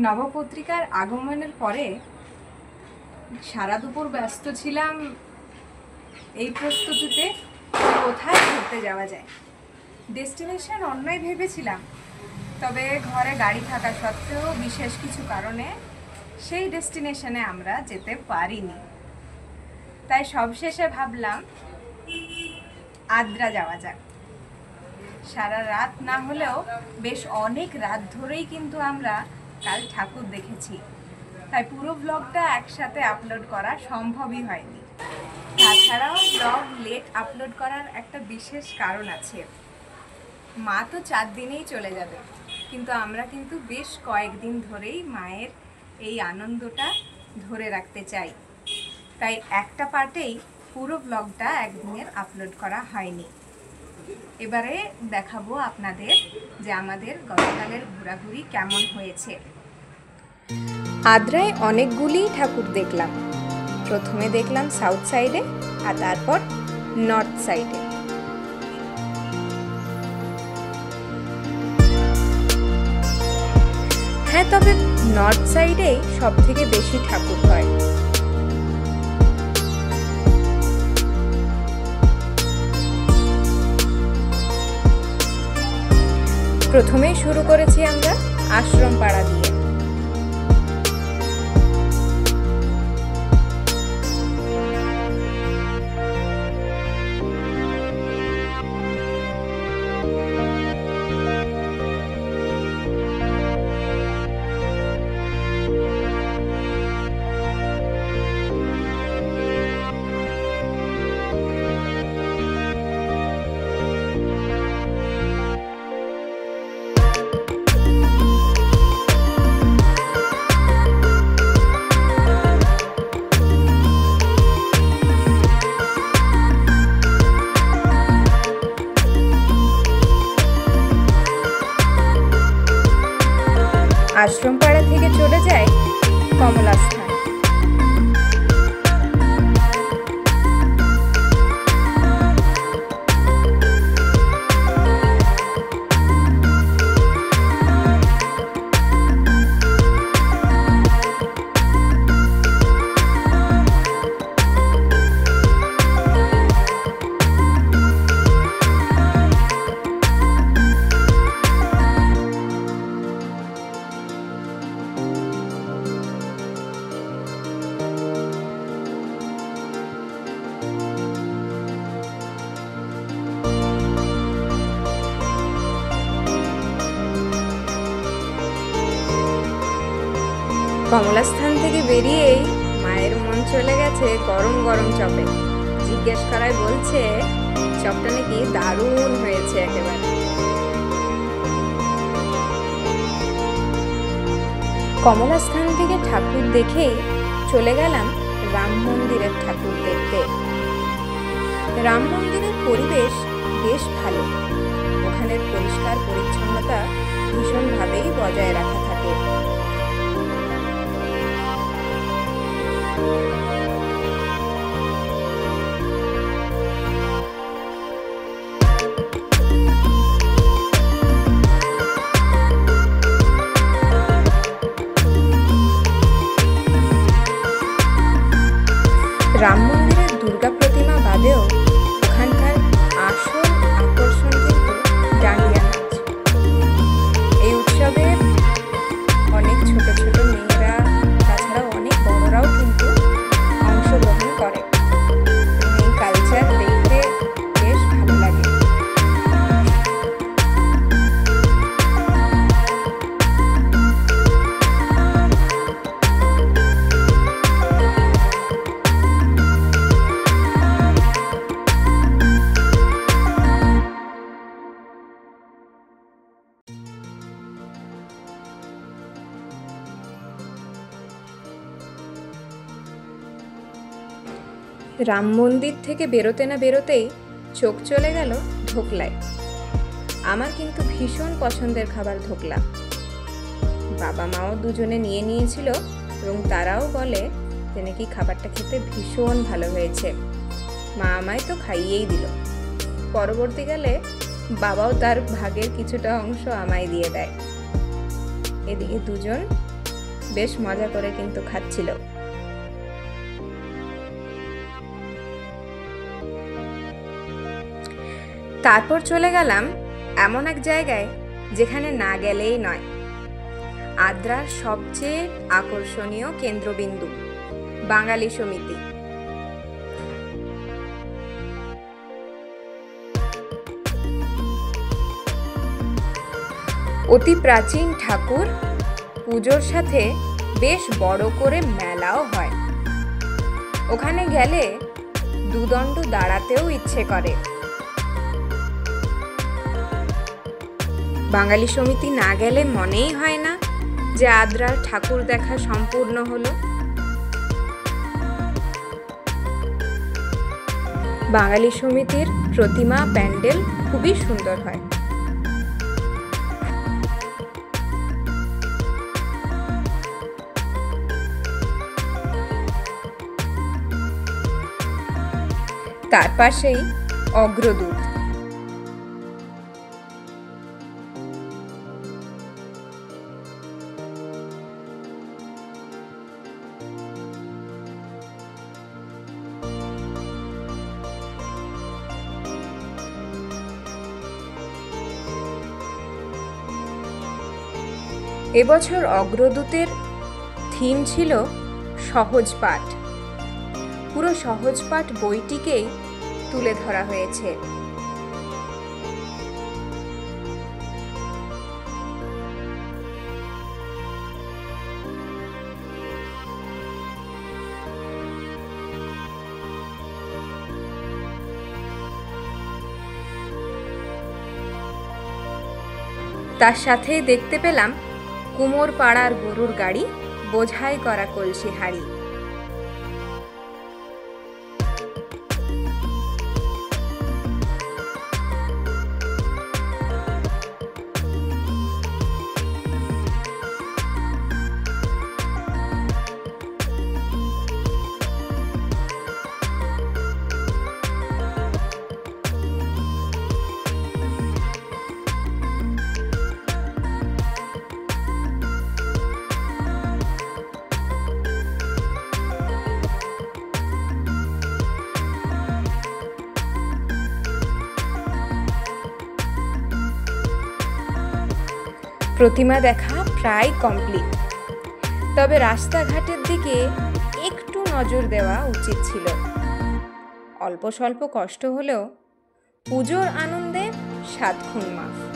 নবপত্রিকার আগমনের পরে সারা দুপুর ব্যস্ত ছিলাম এই প্রস্তুতিতে কোথায় ঘুরতে যাওয়া যায়। ডেস্টিনেশন অন্যই ভেবেছিলাম, তবে ঘরে গাড়ি থাকা সত্ত্বেও বিশেষ কিছু কারণে সেই ডেস্টিনেশনে আমরা যেতে পারিনি। তাই সবশেষে ভাবলাম আদ্রা যাওয়া যাক। সারা রাত না হলেও বেশ অনেক রাত ধরেই কিন্তু আমরা কাল ঠাকুর দেখেছি, তাই পুরো ব্লগটা একসাথে আপলোড করা সম্ভবই হয়নি। তাছাড়াও ব্লগ লেট আপলোড করার একটা বিশেষ কারণ আছে। মা তো 4 দিনেই চলে যাবে, কিন্তু আমরা কিন্তু বেশ কয়েকদিন ধরেই মায়ের এই আনন্দটা ধরে রাখতে চাই। তাই একটা পার্টেই পুরো ব্লগটা একদিনের আপলোড করা হয়নি। এবারে দেখাবো আপনাদের যে আমাদের গতকালের ঘোরাঘুরি কেমন হয়েছে। আদ্রায় অনেকগুলি ঠাকুর দেখলাম। প্রথমে দেখলাম সাউথ সাইডে আর তারপর নর্থ সাইডে। হ্যাঁ, তবে নর্থ সাইডেই সব থেকে বেশি ঠাকুর হয়। প্রথমে শুরু করেছি আমরা আশ্রম পাড়া দিয়ে। আশ্রম পাড়া থেকে চলে যায় কমলাস্থান। কমলাস্থান থেকে বেরিয়েই মায়ের মন চলে গেছে গরম গরম চপে। জিজ্ঞেস করায় বলছে চপটা নাকি দারুণ হয়েছে একেবারে। কমলাস্থান থেকে ঠাকুর দেখেই চলে গেলাম রাম মন্দিরের ঠাকুর দেখতে। রাম মন্দিরের পরিবেশ বেশ ভালো। ওখানের পরিষ্কার পরিচ্ছন্নতা ভীষণভাবেই বজায় রাখা থাকে। রাম মন্দিরের দুর্গা প্রতিমা বাদেও ওখানকার আসল আকর্ষণ কিন্তু ডান্ডিয়া নাচ। এই উৎসবে অনেক ছোট ছোট মেয়েরা, তাছাড়াও অনেক বড়রাও কিন্তু অংশগ্রহণ করে। এই কালচার দেখতে বেশ ভালো লাগে। রাম মন্দির থেকে বেরোতে না বেরোতেই চোখ চলে গেল ধোকলায়। আমার কিন্তু ভীষণ পছন্দের খাবার ধোকলা। বাবা মাও দুজনে নিয়ে নিয়েছিল এবং তারাও বলে যে নাকি খাবারটা খেতে ভীষণ ভালো হয়েছে। মা আমায় তো খাইয়েই দিল। পরবর্তীকালে বাবাও তার ভাগের কিছুটা অংশ আমায় দিয়ে দেয়। এদিকে দুজন বেশ মজা করে কিন্তু খাচ্ছিল। তারপর চলে গেলাম এমন এক জায়গায় যেখানে না গেলেই নয়, আদ্রার সবচেয়ে আকর্ষণীয় কেন্দ্রবিন্দু বাঙালি সমিতি। অতি প্রাচীন ঠাকুর, পুজোর সাথে বেশ বড় করে মেলাও হয়। ওখানে গেলে দুদণ্ড দাঁড়াতেও ইচ্ছে করে। বাঙালি সমিতি না গেলে মনেই হয় না যে আদ্রার ঠাকুর দেখা সম্পূর্ণ হলো। বাঙালি সমিতির প্রতিমা প্যান্ডেল খুবই সুন্দর হয়। তার পাশেই অগ্রদূত। এবছর অগ্রদূতের থিম ছিল সহজ পাঠ। পুরো সহজ পাঠ বইটিকেই তুলে ধরা হয়েছে। তার সাথে দেখতে পেলাম কুমোর পাড়ার গরুর গাড়ি, বোঝাই করা কলসি হাড়ি। প্রতিমা দেখা প্রায় কমপ্লিট, তবে রাস্তাঘাটের দিকে একটু নজর দেওয়া উচিত ছিল। অল্প স্বল্প কষ্ট হলেও পুজোর আনন্দে 7 খুন মাফ।